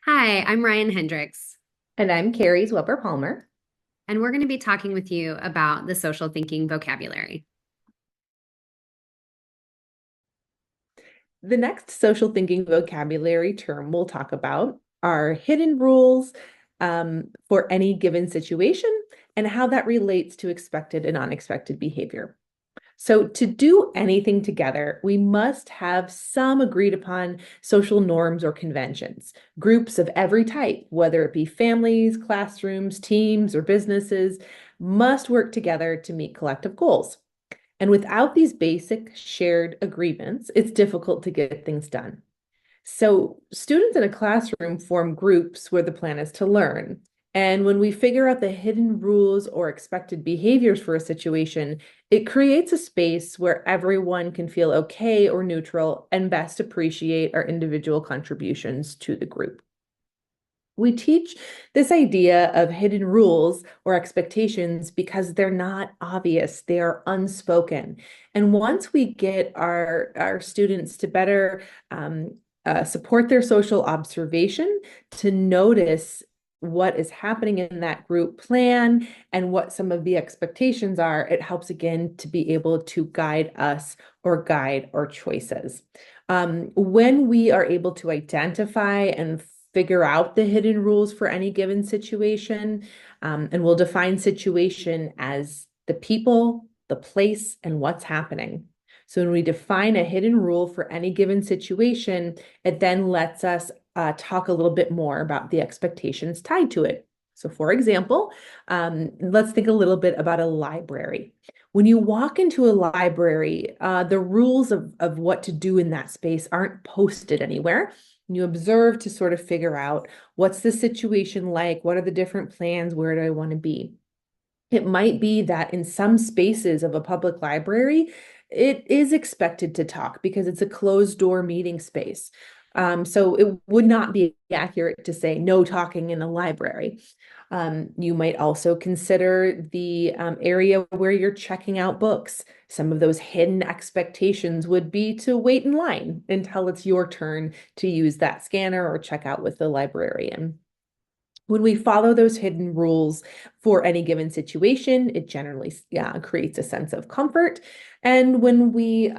Hi, I'm Ryan Hendricks, And I'm Carrie's Weber Palmer. and we're going to be talking with you about the social thinking vocabulary. The next social thinking vocabulary term we'll talk about are hidden rules for any given situation and how that relates to expected and unexpected behavior. So, to do anything together, we must have some agreed upon social norms or conventions. Groups of every type, whether it be families, classrooms, teams, or businesses, must work together to meet collective goals. And without these basic shared agreements, it's difficult to get things done. So, students in a classroom form groups where the plan is to learn. And when we figure out the hidden rules or expected behaviors for a situation, it creates a space where everyone can feel okay or neutral and best appreciate our individual contributions to the group. We teach this idea of hidden rules or expectations because they're not obvious, they are unspoken. And once we get our students to better support their social observation, to notice what is happening in that group plan and what some of the expectations are, it helps again to be able to guide us or guide our choices. When we are able to identify and figure out the hidden rules for any given situation, and we'll define situation as the people, the place, and what's happening. So when we define a hidden rule for any given situation, it then lets us talk a little bit more about the expectations tied to it. So for example, let's think a little bit about a library. When you walk into a library, the rules of what to do in that space aren't posted anywhere. You observe to sort of figure out what's the situation like, what are the different plans, where do I want to be? It might be that in some spaces of a public library, it is expected to talk because it's a closed door meeting space. So it would not be accurate to say no talking in a library. You might also consider the area where you're checking out books. Some of those hidden expectations would be to wait in line until it's your turn to use that scanner or check out with the librarian. When we follow those hidden rules for any given situation, it generally creates a sense of comfort. And when we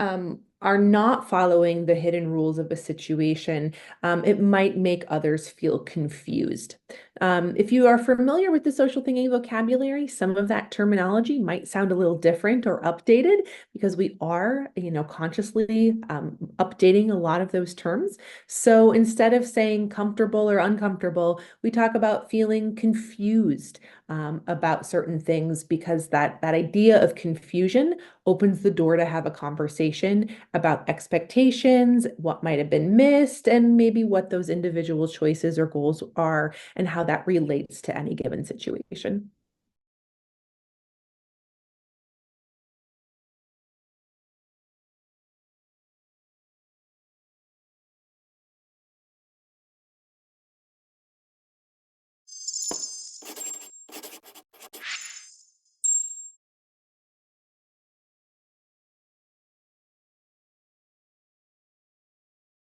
are not following the hidden rules of a situation, it might make others feel confused. If you are familiar with the social thinking vocabulary, some of that terminology might sound a little different or updated because we are, consciously updating a lot of those terms. So instead of saying comfortable or uncomfortable, we talk about feeling confused about certain things because that idea of confusion opens the door to have a conversation about expectations, what might have been missed, and maybe what those individual choices or goals are and how that relates to any given situation.